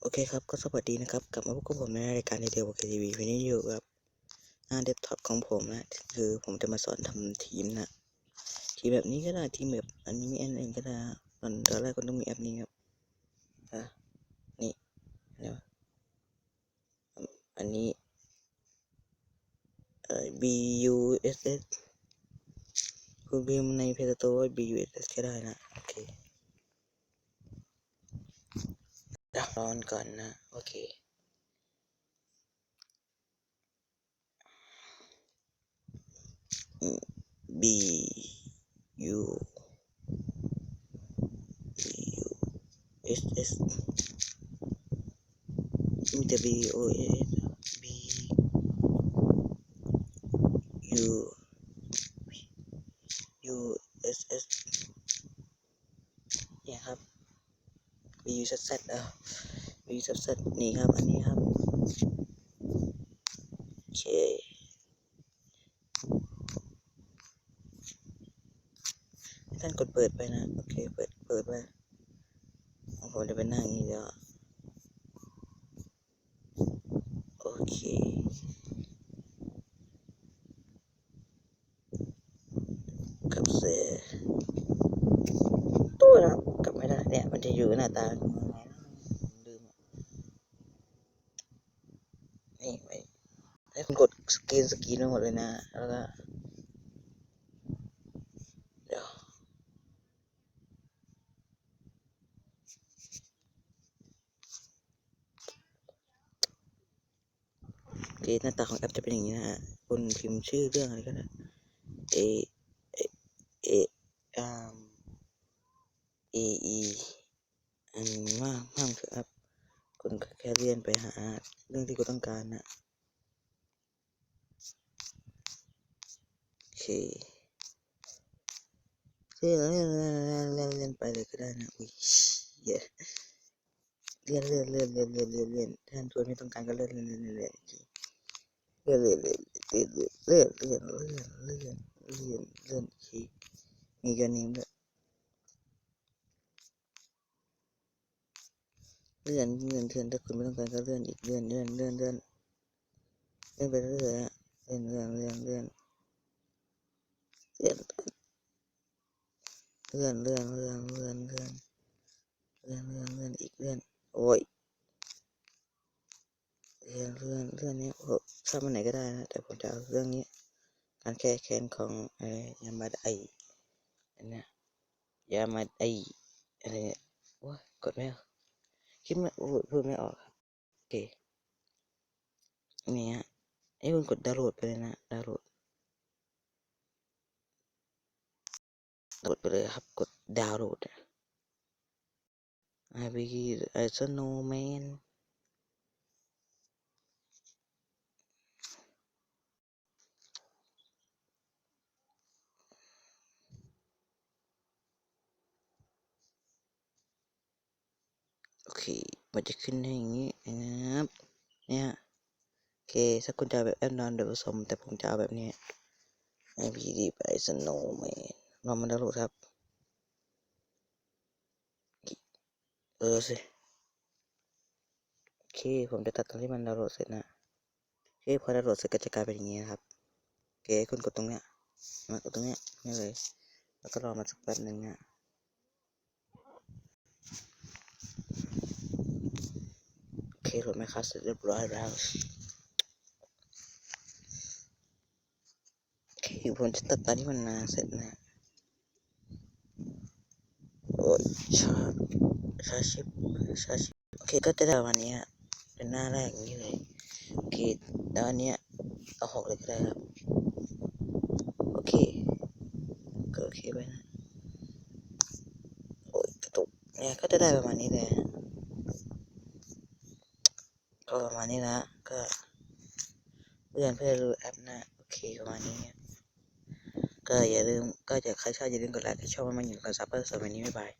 โอเคครับก็สวัสดีนะครับกลับมาพบกับผมในรายการเดียวกับทีวีวันนี้อยู่กับหน้าเดสก์ท็อปของผมนะคือผมจะมาสอนทำทีมนะทีมแบบนี้ก็ได้ทีมแบบอันนี้มีอันอื่นก็ได้ตอนแรกก็ต้องมีแอปนี้ครับนี่นะอันนี้BUSS คุณพิมพ์ในเพจตัว BUSS ก็ได้นะโอเครอนก่อนนะโอเคBUSS มีแต่ BOS BUSS เนี่ยครับ BUSS BUSS นี่ครับอันนี้ครับโอเคท่านกดเปิดไปนะโอเคเปิดไปผมจะไปนั่งอย่างนี้เดี๋ยวโอเคกับเสือตัวนะกลับไม่ได้เนี่ยมันจะอยู่หน้าตายังไงนะลืมนี่ไปให้คุณกดสกรีนทั้งหมดเลยนะแล้วก็เดี๋ยวโอเคหน้าตาของแอปจะเป็นอย่างนี้นะฮะคุณพิมพ์ชื่อเรื่องอะไรก็ได้เอเอเออาร์เออีอันว่างคือแอปคุณแค่เลื่อนไปหาเรื่องที่คุณต้องการนะโอเคเลื่อนไปเลยก็ได้นะอุ้ยเย้เลื่อนท่านตัวไม่ต้องการก็เลื่อนคีมีกันนี้ด้วยเลื่อนถ้าคุณไม่ต้องการก็เลื่อนอีกเลื่อนไปเรื่อยๆเลื่อนอีกเลื่อนโอ้ยเลื่อนนี้ชอบมันไหนก็ได้นะแต่ผมจะเอาเรื่องนี้การแก้แค้นของยามาดอันนี้ยามาดอะไรเนี่ยว้ากดไม่ออกคิดไม่พูดไม่ออกครับโอเคนี่ฮะคุณกดดาวน์โหลดไปเลยนะดาวน์โหลดไปเลยครับกดดาวน์โหลดsnowman โอเคมันจะขึ้นให้อย่างนี้นะครับเนี่ยโอเคถ้าคุณจะแบบแอปนอนเดี๋ยวผสมแต่ผมจะเอาแบบนี้ IPD by snowman ลองมาดาวน์โหลดครับสิโอเคผมจะตัดตอนที่มันดาวน์โหลดเสร็จนะโอเคพอดาวน์โหลดเสร็จก็จะกลายเป็นอย่างนี้นะครับโอเคคุณกดตรงเนี้ยมากดตรงเนี้ยนี่เลยแล้วก็รอมาสักแป๊บหนึ่งนะโอเคโหลดไหมครับเสร็จเรียบร้อยแล้วโอเคผมจะตัดตอนที่มันเสร็จนะโอ้ยชาชิปโอเคก็จะได้วันนี้เป็นหน้าแรกอย่างนี้เลยโอเคแล้วอันเนี้ยเอา6เลยก็ได้ครับโอเคก็โอเคไปนะโอ้ยกระตุกเนี่ยก็จะได้ประมาณนี้เลยก็ประมาณนี้นะก็เพื่อนดูแอปนะโอเคประมาณนี้ก็อย่าลืมก็จะใครชอบอย่าลืมกดไลค์ถ้าชอบมันอยู่กับซับเปอร์สำหรับวันนี้บ๊ายบาย